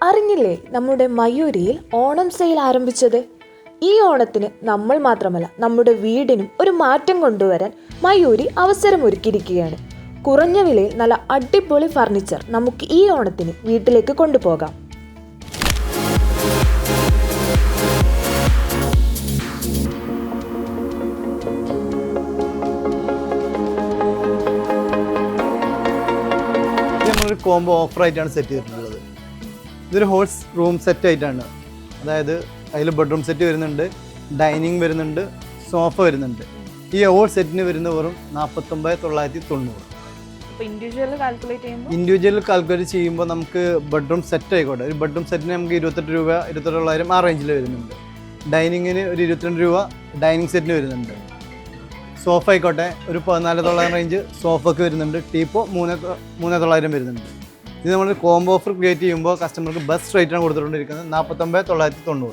അറിഞ്ഞില്ലേ നമ്മുടെ മയൂരിയിൽ ഓണം സെയിൽ ആരംഭിച്ചത്? ഈ ഓണത്തിന് നമ്മൾ മാത്രമല്ല നമ്മുടെ വീടിനും ഒരു മാറ്റം കൊണ്ടുവരാൻ മയൂരി അവസരമൊരുക്കിയിരിക്കുകയാണ്. കുറഞ്ഞ വിലയിൽ നല്ല അടിപൊളി ഫർണിച്ചർ നമുക്ക് ഈ ഓണത്തിന് വീട്ടിലേക്ക് കൊണ്ടുപോകാം. നമ്മളൊരു കോംബോ ഓഫറായിട്ടാണ് സെറ്റ് ചെയ്തിട്ടുള്ളത്. ഇതൊരു ഹോൾസ് റൂം സെറ്റ് ആയിട്ടാണ്. അതായത് അതിൽ ബെഡ്റൂം സെറ്റ് വരുന്നുണ്ട്, ഡൈനിങ് വരുന്നുണ്ട്, സോഫ വരുന്നുണ്ട്. ഈ ഹോൾ സെറ്റിന് വരുന്ന വെറും 49,990. ഇൻഡിവിജ്വൽ കാൽക്കുലേറ്റ് ചെയ്യുമ്പോൾ നമുക്ക് ബെഡ്റൂം സെറ്റ് ആയിക്കോട്ടെ. ഒരു ബെഡ്റൂം സെറ്റിന് നമുക്ക് 28 രൂപ, 28,900 ആ റേഞ്ചിൽ വരുന്നുണ്ട്. ഡൈനിങ്ങിന് ഒരു 22 രൂപ ഡൈനിങ് സെറ്റിന് വരുന്നുണ്ട്. സോഫ ആയിക്കോട്ടെ ഒരു 14,900 റേഞ്ച് സോഫക്ക് വരുന്നുണ്ട്. ടീപ്പോ 3,900 വരുന്നുണ്ട്. ഇത് നമ്മൾ കോംബോ ഓഫർ ക്രിയേറ്റ് ചെയ്യുമ്പോൾ കസ്റ്റമർക്ക് ബെസ്റ്റ് റേറ്റാണ് കൊടുത്തുകൊണ്ടിരിക്കുന്നത്, 49,990.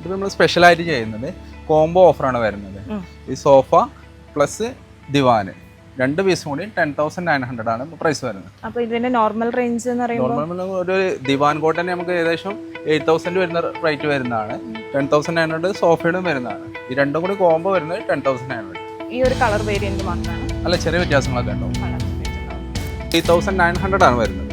ഇത് നമ്മൾ സ്പെഷ്യലായിട്ട് ചെയ്യുന്നത് കോംബോ ഓഫറാണ് വരുന്നത്. ഈ സോഫ പ്ലസ് ദിവാന് 2 പീസും കൂടി 10,900 ആണ് പ്രൈസ് വരുന്നത്. അപ്പോൾ ഇതിന്റെ നോർമൽ റേഞ്ച് എന്ന് പറയുമ്പോൾ നോർമൽ ഒരു ദിവാൻ കോട്ട് തന്നെ നമുക്ക് ഏകദേശം 8,000 വരുന്ന റേറ്റ് വരുന്നതാണ്. 10,900 സോഫയുടെ വരുന്നതാണ്. ഈ രണ്ടും കൂടി കോംബോ വരുന്നത് 10,900. ഈ ഒരു കളർ വേരിയന്റ് മാത്രമാണ്. അല്ല, ചെറിയ വ്യത്യാസങ്ങളൊക്കെ ഉണ്ടാവും. 3,900 ആണ് വരുന്നത്.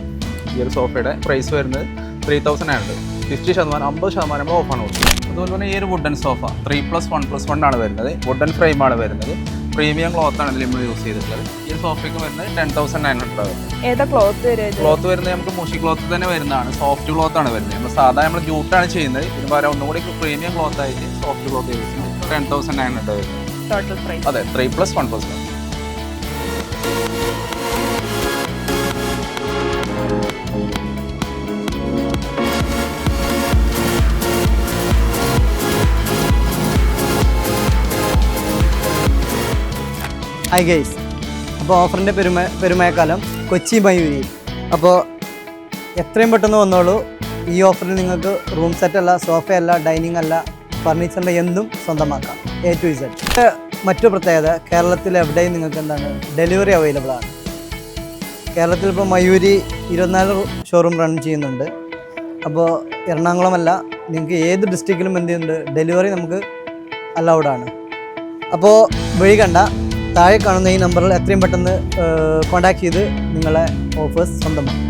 ഈ ഒരു സോഫയുടെ പ്രൈസ് വരുന്നത് 3,900. 50%, 50% നമ്മൾ ഓഫാണ് കൊടുക്കുന്നത്. അതുപോലെ തന്നെ ഈ ഒരു വുഡൻ സോഫ 3+1+1 ആണ് വരുന്നത്. വുഡൻ ഫ്രെയിമാണ് വരുന്നത്. പ്രീമിയം ക്ലോത്ത് ആണ് ഇതിൽ നമ്മൾ യൂസ് ചെയ്തിട്ടുള്ളത്. ഈ ഒരു സോഫയ്ക്ക് വരുന്നത് 10,900 വരുന്നത്. ഏതാ ക്ലോത്ത് വരുന്നത് നമുക്ക് മുഷി ക്ലോത്ത് തന്നെ വരുന്നതാണ്. സോഫ്റ്റ് ക്ലോത്ത് ആണ് വരുന്നത്. നമ്മൾ സാധാരണ നമ്മൾ ജൂട്ടാണ് ചെയ്യുന്നത്. ഇതിന് പകരം ഒന്നുകൂടി പ്രീമിയം ക്ലോത്ത് ആയിട്ട് സോഫ്റ്റ് ക്ലോത്ത് യൂസ് ചെയ്യുന്നത് 10,900 വരുന്നത്. അതെ, 3+1+1. ഹായ് ഗൈസ്, അപ്പോൾ ഓഫറിൻ്റെ പെരുമഴക്കാലം കൊച്ചി മയൂരി. അപ്പോൾ എത്രയും പെട്ടെന്ന് വന്നോളൂ. ഈ ഓഫറിൽ നിങ്ങൾക്ക് റൂം സെറ്റല്ല, സോഫയല്ല, ഡൈനിങ് അല്ല, ഫർണിച്ചറിൻ്റെ എന്തും സ്വന്തമാക്കാം. A to Z. മറ്റു പ്രത്യേകത, കേരളത്തിൽ എവിടെയും നിങ്ങൾക്ക് എന്താണ് ഡെലിവറി അവൈലബിൾ ആണ്. കേരളത്തിൽ ഇപ്പോൾ മയൂരി 24 ഷോറൂം റൺ ചെയ്യുന്നുണ്ട്. അപ്പോൾ എറണാകുളമല്ല, നിങ്ങൾക്ക് ഏത് ഡിസ്ട്രിക്റ്റിലും എന്ത് ചെയ്യുന്നുണ്ട്, ഡെലിവറി നമുക്ക് അലൗഡാണ്. അപ്പോൾ വഴികണ്ട താഴെ കാണുന്ന ഈ നമ്പറിൽ എത്രയും പെട്ടെന്ന് കോൺടാക്ട് ചെയ്ത് നിങ്ങളെ ഓഫേഴ്സ് സ്വന്തമാക്കും.